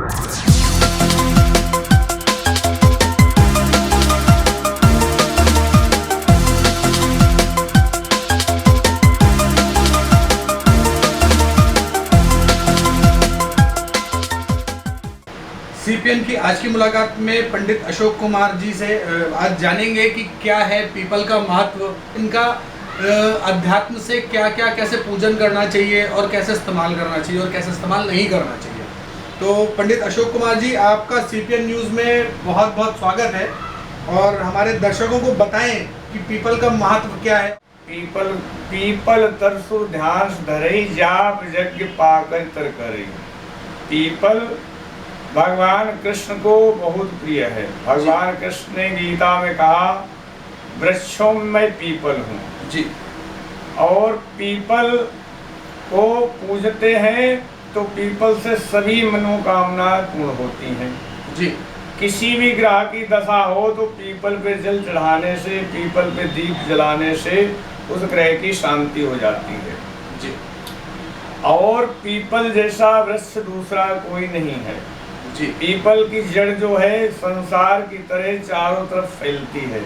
CPN की आज की मुलाकात में पंडित अशोक कुमार जी से आज जानेंगे कि क्या है पीपल का महत्व, इनका अध्यात्म से क्या क्या कैसे पूजन करना चाहिए और कैसे इस्तेमाल करना चाहिए और कैसे इस्तेमाल नहीं करना चाहिए। तो पंडित अशोक कुमार जी, आपका सीपीएन न्यूज़ में बहुत बहुत स्वागत है और हमारे दर्शकों को बताएं कि पीपल का महत्व क्या है। पीपल तरसु ध्यान धरई जाप यज्ञ पाकर तर करई। पीपल भगवान कृष्ण को बहुत प्रिय है। भगवान कृष्ण ने गीता में कहा वृक्षों में मैं पीपल हूँ जी। और पीपल को पूजते हैं तो पीपल से सभी मनोकामनाएं पूर्ण होती हैं जी। किसी भी ग्रह की दशा हो तो पीपल पे जल चढ़ाने से, पीपल पे दीप जलाने से उस ग्रह की शांति हो जाती है जी। और पीपल जैसा वृक्ष दूसरा कोई नहीं है जी। पीपल की जड़ जो है संसार की तरह चारों तरफ फैलती है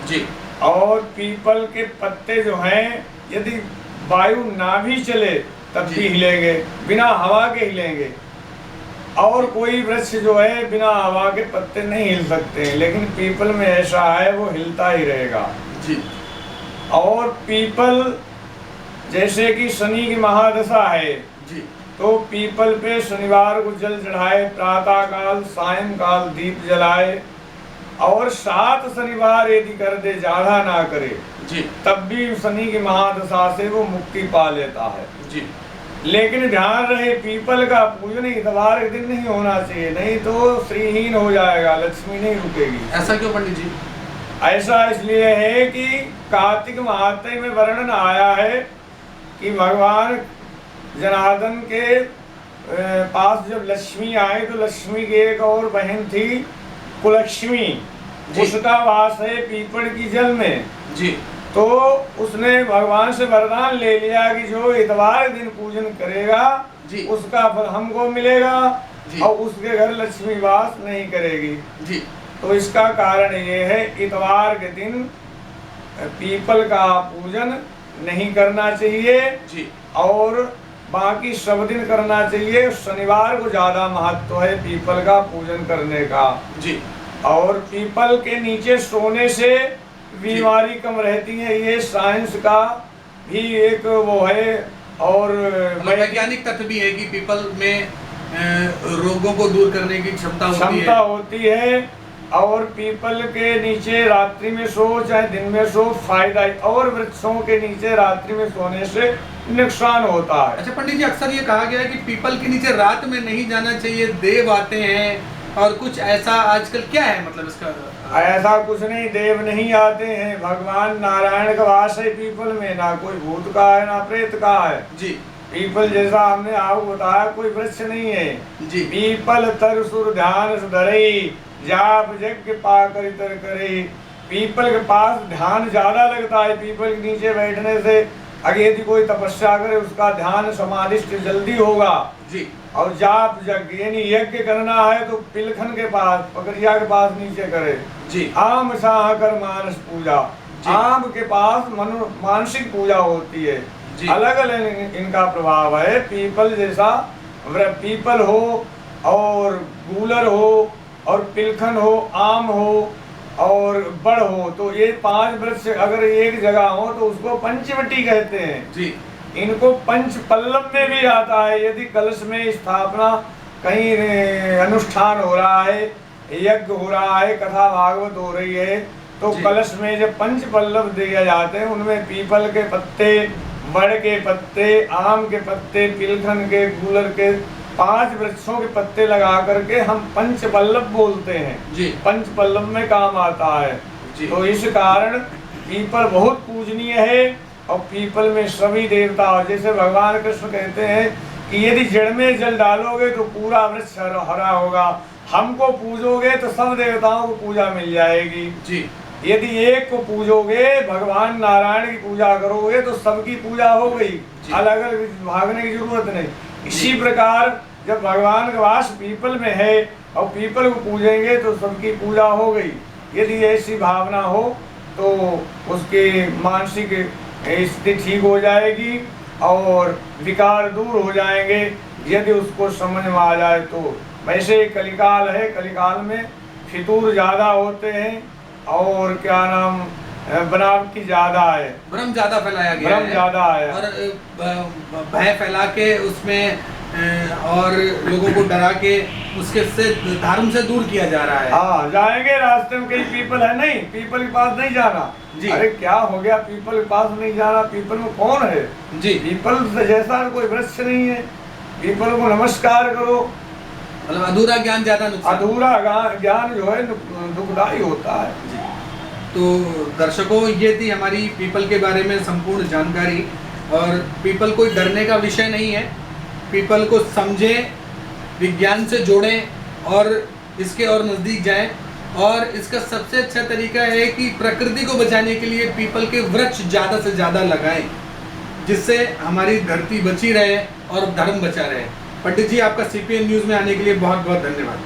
जी। और पीपल के पत्ते जो हैं यदि वायु ना भी चले तब भी हिलेंगे, बिना हवा के हिलेंगे। और कोई वृक्ष जो है बिना हवा के पत्ते नहीं हिल सकते हैं, लेकिन पीपल में ऐसा है वो हिलता ही रहेगा जी। और पीपल जैसे कि शनि की महादशा है जी। तो पीपल पे शनिवार को जल चढ़ाए, प्रातः काल सायंकाल दीप जलाए और 7 शनिवार यदि कर दे, ज्यादा ना करे जी, तब भी शनि की महादशा से वो मुक्ति पा लेता है जी। लेकिन ध्यान रहे पीपल का पूजन इतवार के दिन नहीं होना चाहिए, नहीं तो श्रीहीन हो जाएगा, लक्ष्मी नहीं रुकेगी। ऐसा क्यों पंडित जी? ऐसा इसलिए है कि कार्तिक महात्म्य में वर्णन आया है कि भगवान जनार्दन के पास जब लक्ष्मी आई तो लक्ष्मी की एक और बहन थी कुलक्ष्मी, उसका वास है पीपल की जल में जी। तो उसने भगवान से वरदान ले लिया कि जो इतवार दिन पूजन करेगा जी, उसका फल हमको मिलेगा जी। और उसके घर लक्ष्मी वास नहीं करेगी जी। तो इसका कारण ये है इतवार के दिन पीपल का पूजन नहीं करना चाहिए जी। और बाकी सब दिन करना चाहिए। शनिवार को ज्यादा महत्व है पीपल का पूजन करने का जी। और पीपल के नीचे सोने से बीमारी कम रहती है, ये साइंस का भी एक वो है और वैज्ञानिक तथ्य भी है कि पीपल में रोगों को दूर करने की क्षमता होती है और पीपल के नीचे रात्रि में सो चाहे दिन में सो फायदा है और वृक्षों के नीचे रात्रि में सोने से नुकसान होता है। अच्छा पंडित जी, अक्सर ये कहा गया है कि पीपल के नीचे रात में नहीं जाना चाहिए, देव आते हैं और कुछ ऐसा आजकल क्या है मतलब इसका? ऐसा कुछ नहीं, देव नहीं आते हैं, भगवान नारायण का वास है पीपल में, ना कोई भूत का है ना प्रेत का है जी। पीपल जैसा हमने आपको बताया कोई वृक्ष नहीं है जी। पीपल तर सुर ध्यान धरई जाप यज्ञ पाकर तर करे। पीपल के पास ध्यान ज्यादा लगता है, पीपल के नीचे बैठने से अगर यदि कोई तपस्या करे उसका ध्यान समाधिष्ठ जल्दी होगा जी। और जाप यज्ञ यानी यज्ञ करना है तो पिलखन के पास पकड़िया के पास नीचे करे जी। आम साह कर मानस पूजा, आम के पास मानसिक पूजा होती है, अलग अलग इनका प्रभाव है। पीपल जैसा पीपल हो और गूलर हो और पिलखन हो, आम हो और बड़ हो, तो ये 5 वृक्ष अगर एक जगह हो तो उसको पंचवटी कहते हैं जी। इनको पंच पल्लव में भी आता है। यदि कलश में स्थापना कहीं अनुष्ठान हो रहा है, यज्ञ हो रहा है, कथा भागवत हो रही है तो कलश में जब पंच पल्लव दिए जाते हैं उनमें पीपल के पत्ते, बड़ के पत्ते, आम के पत्ते, पिलखन के, गूलर के 5 वृक्षों के पत्ते लगा करके हम पंच पल्लव बोलते हैं जी। पंच पल्लव में काम आता है जी। तो इस कारण पीपल बहुत पूजनीय है और पीपल में सभी देवता, जैसे भगवान कृष्ण कहते हैं कि यदि जड़ में जल डालोगे तो पूरा वृक्ष हरा होगा, हमको पूजोगे तो सब देवताओं को पूजा मिल जाएगी जी। यदि एक को पूजोगे, भगवान नारायण की पूजा करोगे तो सबकी पूजा हो गई, अलग अलग भागने की जरूरत नहीं। इसी प्रकार जब भगवान का वास पीपल में है और पीपल को पूजेंगे तो सबकी पूजा हो गई। यदि ऐसी भावना हो तो उसकी मानसिक स्थिति ठीक हो जाएगी और विकार दूर हो जाएंगे, यदि उसको समझ में आ जाए तो। वैसे कलिकाल है, कलिकाल में फितूर ज़्यादा होते हैं और क्या नाम बनावटी ज़्यादा है, भ्रम ज्यादा फैलाया गया भ्रम ज़्यादा है और भय फैला के उसमें और लोगों को डरा के उसके से धर्म से दूर किया जा रहा है। हाँ, जाएंगे रास्ते में कहीं पीपल है, नहीं पीपल के पास नहीं जाना जी। अरे क्या हो गया, पीपल के पास नहीं जाना, पीपल में कौन है जी, पीपल से जैसा कोई वृक्ष नहीं है, पीपल को नमस्कार करो। मतलब अधूरा ज्ञान ज्यादा नुकसान। अधूरा ज्ञान जो है दुखदाई होता है। जी। तो दर्शकों, ये थी हमारी पीपल के बारे में संपूर्ण जानकारी। और पीपल कोई डरने का विषय नहीं है, पीपल को समझें, विज्ञान से जोड़ें और इसके और नज़दीक जाएं। और इसका सबसे अच्छा तरीका है कि प्रकृति को बचाने के लिए पीपल के वृक्ष ज़्यादा से ज़्यादा लगाएं, जिससे हमारी धरती बची रहे और धर्म बचा रहे। पंडित जी, आपका CPN न्यूज़ में आने के लिए बहुत बहुत धन्यवाद।